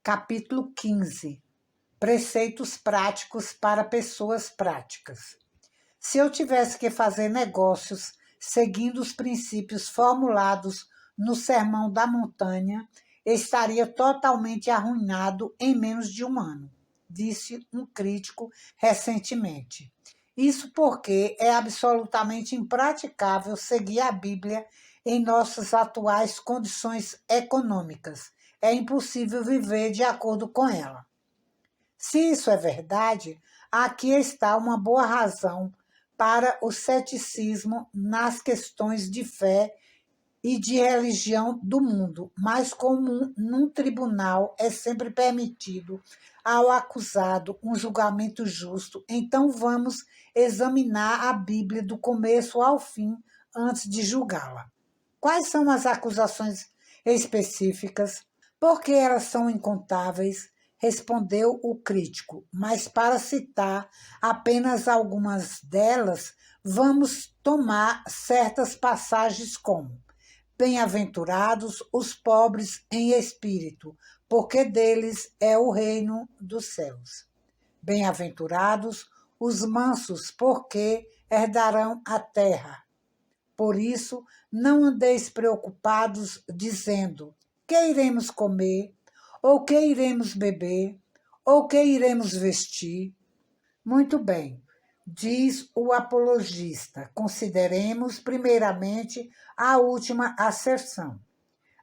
Capítulo 15. Preceitos práticos para pessoas práticas. Se eu tivesse que fazer negócios seguindo os princípios formulados no Sermão da Montanha, estaria totalmente arruinado em menos de um ano, disse um crítico recentemente. Isso porque é absolutamente impraticável seguir a Bíblia em nossas atuais condições econômicas. É impossível viver de acordo com ela. Se isso é verdade, aqui está uma boa razão para o ceticismo nas questões de fé e de religião do mundo, mas como num tribunal é sempre permitido ao acusado um julgamento justo, então vamos examinar a Bíblia do começo ao fim antes de julgá-la. Quais são as acusações específicas? Porque elas são incontáveis, respondeu o crítico, mas para citar apenas algumas delas, vamos tomar certas passagens como: bem-aventurados os pobres em espírito, porque deles é o reino dos céus. Bem-aventurados os mansos, porque herdarão a terra. Por isso, não andeis preocupados, dizendo: que iremos comer, ou que iremos beber, ou que iremos vestir? Muito bem, diz o apologista, consideremos primeiramente a última asserção.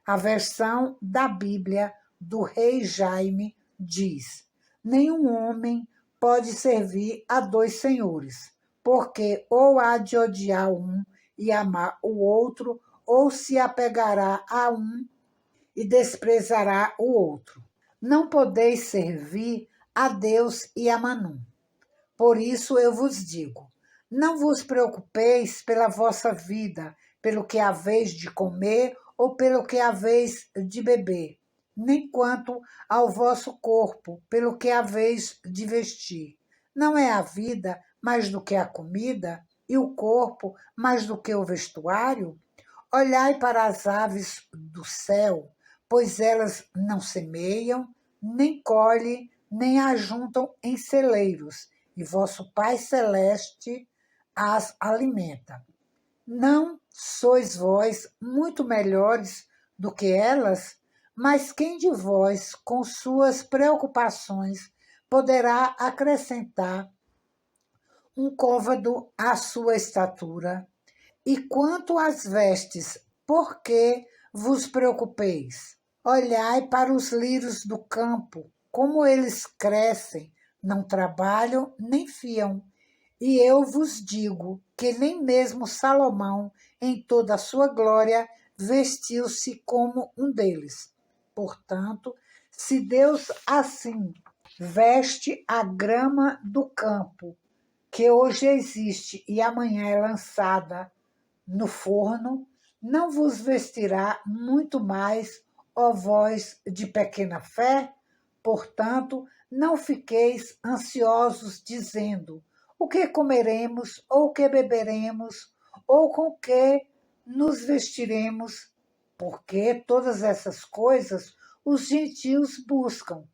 A versão da Bíblia do Rei Jaime diz: nenhum homem pode servir a dois senhores, porque ou há de odiar um e amar o outro, ou se apegará a um e desprezará o outro. Não podeis servir a Deus e a Mamon. Por isso eu vos digo: não vos preocupeis pela vossa vida, pelo que haveis de comer ou pelo que haveis de beber, nem quanto ao vosso corpo, pelo que haveis de vestir. Não é a vida mais do que a comida, e o corpo mais do que o vestuário? Olhai para as aves do céu, pois elas não semeiam, nem colhem, nem ajuntam em celeiros, e vosso Pai Celeste as alimenta. Não sois vós muito melhores do que elas? Mas quem de vós, com suas preocupações, poderá acrescentar um côvado à sua estatura? E quanto às vestes, por que vos preocupeis? Olhai para os lírios do campo, como eles crescem, não trabalham nem fiam. E eu vos digo que nem mesmo Salomão, em toda a sua glória, vestiu-se como um deles. Portanto, se Deus assim veste a grama do campo, que hoje existe e amanhã é lançada no forno, não vos vestirá muito mais, ó vós de pequena fé? Portanto, não fiqueis ansiosos, dizendo: o que comeremos, ou o que beberemos, ou com que nos vestiremos? Porque todas essas coisas os gentios buscam.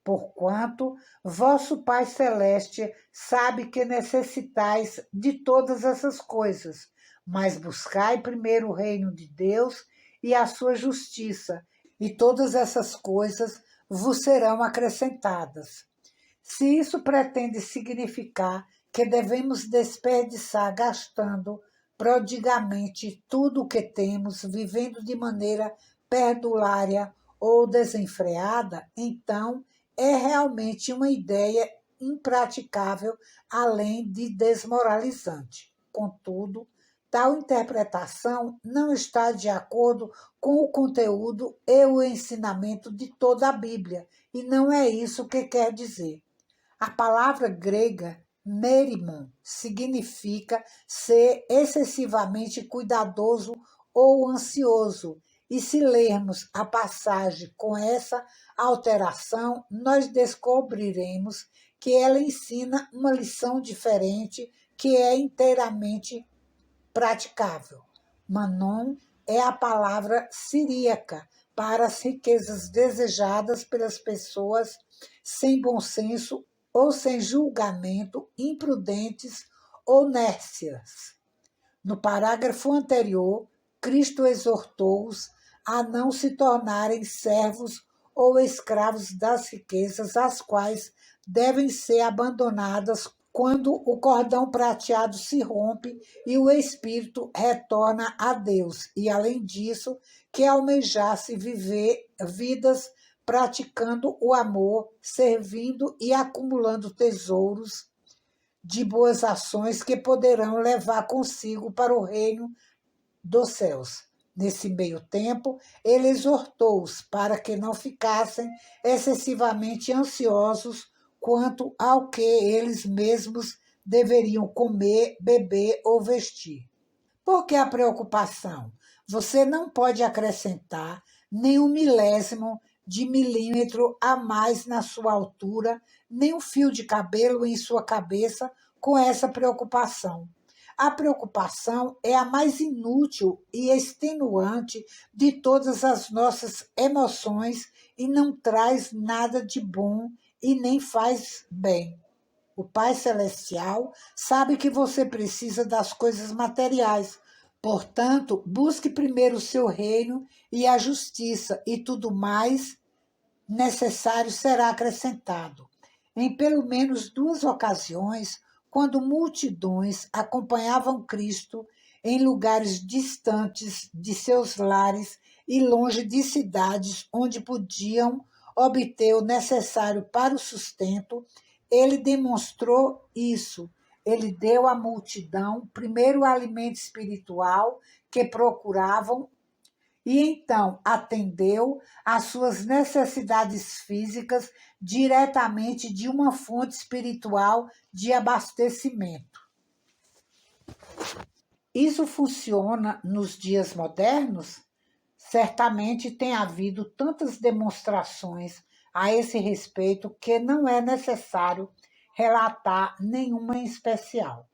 Porquanto vosso Pai Celeste sabe que necessitais de todas essas coisas, mas buscai primeiro o reino de Deus e a sua justiça, e todas essas coisas vos serão acrescentadas. Se isso pretende significar que devemos desperdiçar gastando prodigamente tudo o que temos, vivendo de maneira perdulária ou desenfreada, então é realmente uma ideia impraticável, além de desmoralizante. Contudo, tal interpretação não está de acordo com o conteúdo e o ensinamento de toda a Bíblia, e não é isso que quer dizer. A palavra grega merimon significa ser excessivamente cuidadoso ou ansioso, e se lermos a passagem com essa alteração, nós descobriremos que ela ensina uma lição diferente que é inteiramente praticável. Manon é a palavra siríaca para as riquezas desejadas pelas pessoas sem bom senso ou sem julgamento, imprudentes ou nércias. No parágrafo anterior, Cristo exortou-os a não se tornarem servos ou escravos das riquezas, as quais devem ser abandonadas quando o cordão prateado se rompe e o espírito retorna a Deus, e além disso, que almejasse viver vidas praticando o amor, servindo e acumulando tesouros de boas ações que poderão levar consigo para o reino dos céus. Nesse meio tempo, ele exortou-os para que não ficassem excessivamente ansiosos quanto ao que eles mesmos deveriam comer, beber ou vestir. Por que a preocupação? Você não pode acrescentar nem um milésimo de milímetro a mais na sua altura, nem um fio de cabelo em sua cabeça com essa preocupação. A preocupação é a mais inútil e extenuante de todas as nossas emoções e não traz nada de bom e nem faz bem. O Pai Celestial sabe que você precisa das coisas materiais. Portanto, busque primeiro o seu reino e a justiça, e tudo mais necessário será acrescentado. Em pelo menos 2 ocasiões, quando multidões acompanhavam Cristo em lugares distantes de seus lares e longe de cidades onde podiam obter o necessário para o sustento, ele demonstrou isso. Ele deu à multidão primeiro o alimento espiritual que procuravam e então atendeu às suas necessidades físicas diretamente de uma fonte espiritual de abastecimento. Isso funciona nos dias modernos? Certamente tem havido tantas demonstrações a esse respeito que não é necessário relatar nenhuma em especial.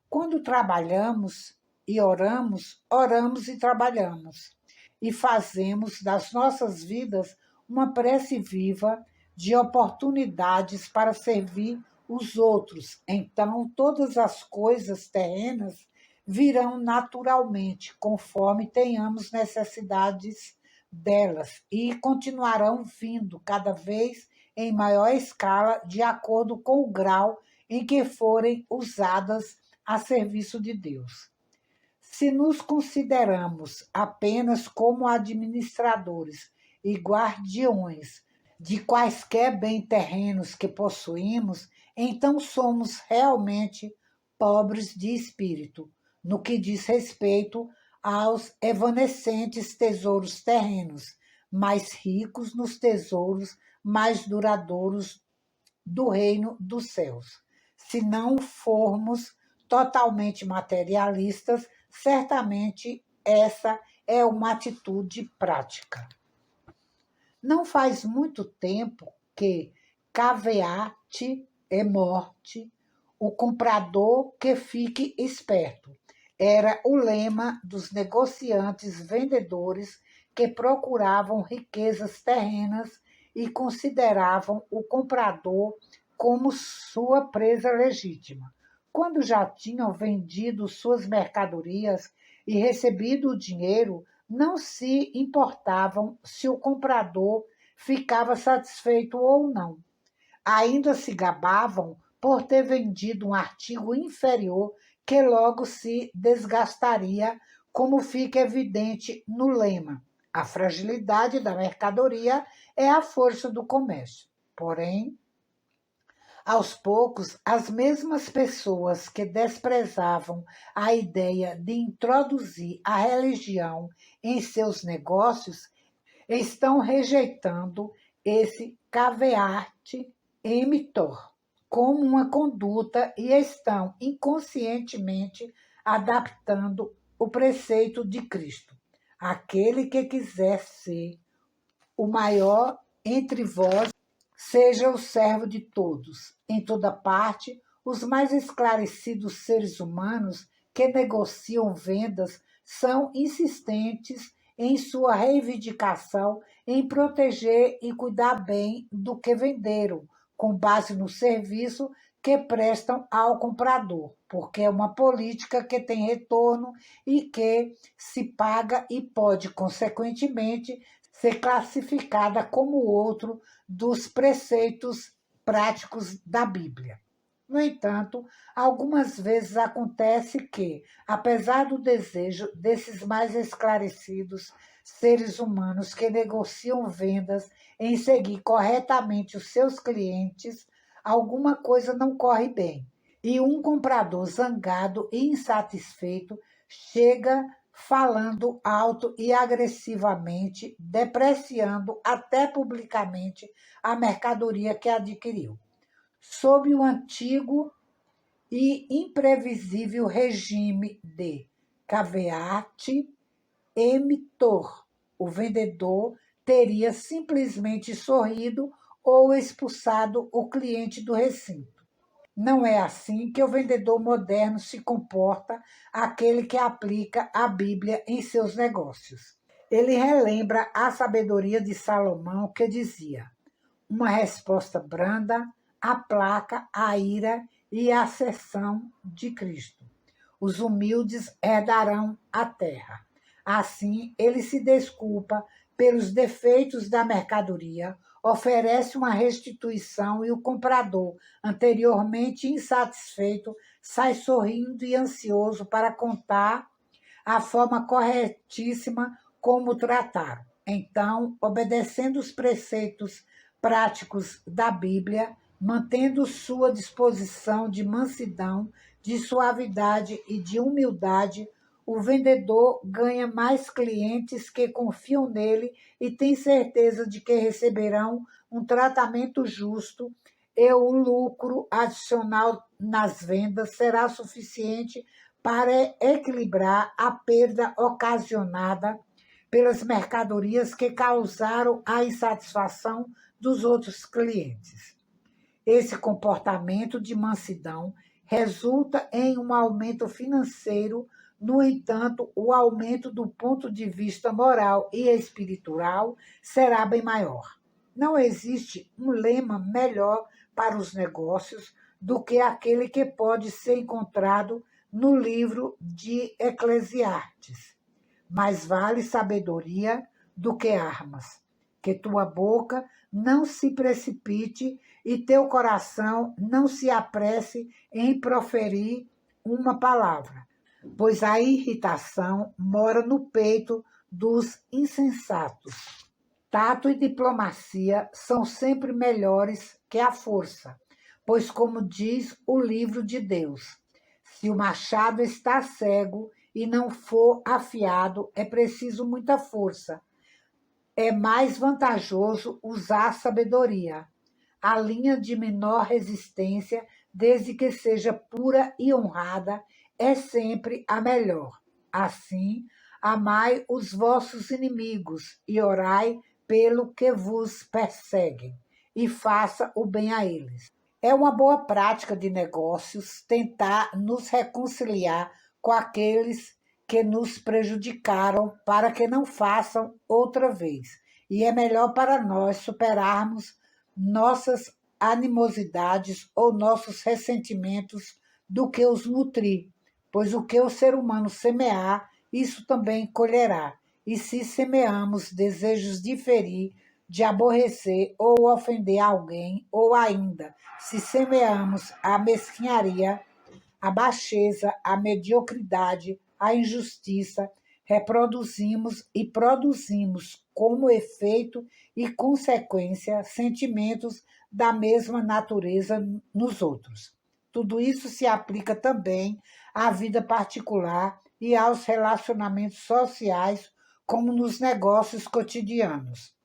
Quando trabalhamos e oramos, oramos e trabalhamos, e fazemos das nossas vidas uma prece viva de oportunidades para servir os outros. Então, todas as coisas terrenas virão naturalmente, conforme tenhamos necessidades delas, e continuarão vindo cada vez em maior escala, de acordo com o grau em que forem usadas a serviço de Deus. Se nos consideramos apenas como administradores e guardiões de quaisquer bens terrenos que possuímos, então somos realmente pobres de espírito, no que diz respeito aos evanescentes tesouros terrenos, mas ricos nos tesouros mais duradouros do reino dos céus. Se não formos totalmente materialistas, certamente essa é uma atitude prática. Não faz muito tempo que caveate é morte, o comprador que fique esperto. Era o lema dos negociantes vendedores que procuravam riquezas terrenas e consideravam o comprador como sua presa legítima. Quando já tinham vendido suas mercadorias e recebido o dinheiro, não se importavam se o comprador ficava satisfeito ou não. Ainda se gabavam por ter vendido um artigo inferior que logo se desgastaria, como fica evidente no lema. A fragilidade da mercadoria é a força do comércio. Porém, aos poucos, as mesmas pessoas que desprezavam a ideia de introduzir a religião em seus negócios estão rejeitando esse caveat emptor como uma conduta e estão inconscientemente adaptando o preceito de Cristo. Aquele que quiser ser o maior entre vós, seja o servo de todos. Em toda parte, os mais esclarecidos seres humanos que negociam vendas são insistentes em sua reivindicação em proteger e cuidar bem do que venderam, com base no serviço que prestam ao comprador, porque é uma política que tem retorno e que se paga e pode, consequentemente, ser classificada como outro dos preceitos práticos da Bíblia. No entanto, algumas vezes acontece que, apesar do desejo desses mais esclarecidos seres humanos que negociam vendas em seguir corretamente os seus clientes, alguma coisa não corre bem. E um comprador zangado e insatisfeito chega falando alto e agressivamente, depreciando até publicamente a mercadoria que adquiriu. Sob o antigo e imprevisível regime de caveat emptor, o vendedor teria simplesmente sorrido ou expulsado o cliente do recinto. Não é assim que o vendedor moderno se comporta, aquele que aplica a Bíblia em seus negócios. Ele relembra a sabedoria de Salomão que dizia: uma resposta branda aplaca a ira e a acessão de Cristo. Os humildes herdarão a terra. Assim, ele se desculpa pelos defeitos da mercadoria, oferece uma restituição e o comprador, anteriormente insatisfeito, sai sorrindo e ansioso para contar a forma corretíssima como trataram. Então, obedecendo os preceitos práticos da Bíblia, mantendo sua disposição de mansidão, de suavidade e de humildade, o vendedor ganha mais clientes que confiam nele e tem certeza de que receberão um tratamento justo e o lucro adicional nas vendas será suficiente para equilibrar a perda ocasionada pelas mercadorias que causaram a insatisfação dos outros clientes. Esse comportamento de mansidão resulta em um aumento financeiro, no entanto, o aumento do ponto de vista moral e espiritual será bem maior. Não existe um lema melhor para os negócios do que aquele que pode ser encontrado no livro de Eclesiastes. Mais vale sabedoria do que armas. Que tua boca não se precipite e teu coração não se apresse em proferir uma palavra, pois a irritação mora no peito dos insensatos. Tato e diplomacia são sempre melhores que a força, pois, como diz o livro de Deus, se o machado está cego e não for afiado, é preciso muita força. É mais vantajoso usar sabedoria. A linha de menor resistência, desde que seja pura e honrada, é sempre a melhor. Assim, amai os vossos inimigos e orai pelo que vos perseguem, e faça o bem a eles. É uma boa prática de negócios tentar nos reconciliar com aqueles que nos prejudicaram para que não façam outra vez. E é melhor para nós superarmos nossas animosidades ou nossos ressentimentos do que os nutrir, pois o que o ser humano semear, isso também colherá. E se semeamos desejos de ferir, de aborrecer ou ofender alguém, ou ainda, se semeamos a mesquinharia, a baixeza, a mediocridade, a injustiça, reproduzimos e produzimos como efeito e consequência sentimentos da mesma natureza nos outros. Tudo isso se aplica também à vida particular e aos relacionamentos sociais, como nos negócios cotidianos.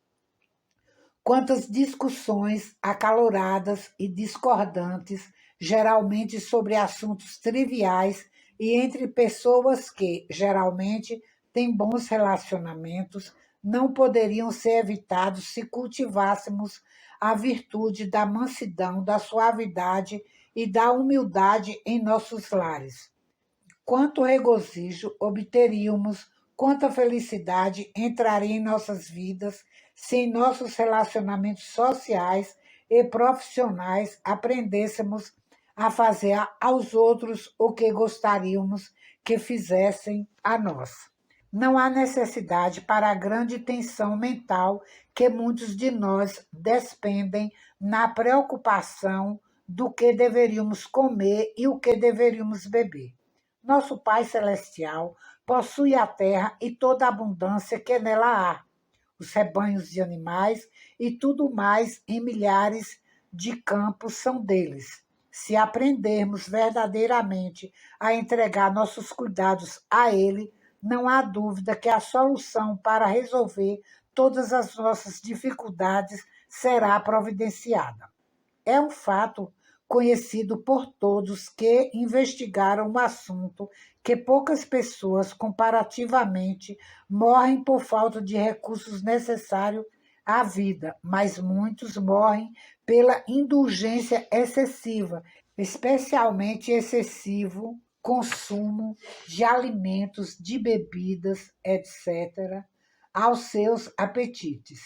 Quantas discussões acaloradas e discordantes, geralmente sobre assuntos triviais e entre pessoas que, geralmente, têm bons relacionamentos, não poderiam ser evitados se cultivássemos a virtude da mansidão, da suavidade e da humildade em nossos lares. Quanto regozijo obteríamos quanta felicidade entraria em nossas vidas se em nossos relacionamentos sociais e profissionais aprendêssemos a fazer aos outros o que gostaríamos que fizessem a nós. Não há necessidade para a grande tensão mental que muitos de nós despendem na preocupação do que deveríamos comer e o que deveríamos beber. Nosso Pai Celestial possui a terra e toda a abundância que nela há, os rebanhos de animais e tudo mais em milhares de campos são deles. Se aprendermos verdadeiramente a entregar nossos cuidados a Ele, não há dúvida que a solução para resolver todas as nossas dificuldades será providenciada. É um fato conhecido por todos que investigaram o assunto que poucas pessoas, comparativamente, morrem por falta de recursos necessários à vida, mas muitos morrem pela indulgência excessiva, especialmente excessivo consumo de alimentos, de bebidas, etc., aos seus apetites.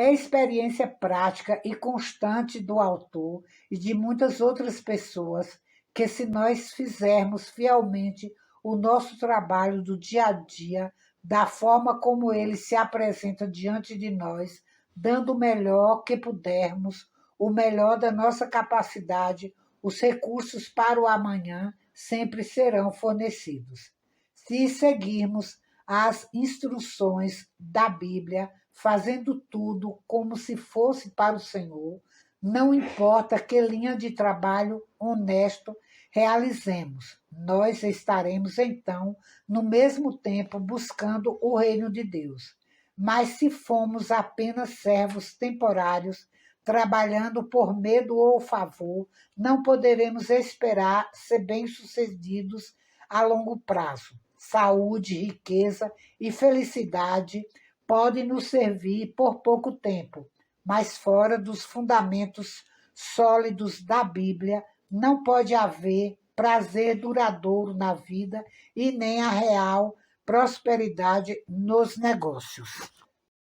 É a experiência prática e constante do autor e de muitas outras pessoas que, se nós fizermos fielmente o nosso trabalho do dia a dia, da forma como ele se apresenta diante de nós, dando o melhor que pudermos, o melhor da nossa capacidade, os recursos para o amanhã sempre serão fornecidos. Se seguirmos as instruções da Bíblia, fazendo tudo como se fosse para o Senhor, não importa que linha de trabalho honesto realizemos, nós estaremos então, no mesmo tempo, buscando o reino de Deus. Mas se formos apenas servos temporários, trabalhando por medo ou favor, não poderemos esperar ser bem-sucedidos a longo prazo. Saúde, riqueza e felicidade podem nos servir por pouco tempo, mas fora dos fundamentos sólidos da Bíblia não pode haver prazer duradouro na vida e nem a real prosperidade nos negócios.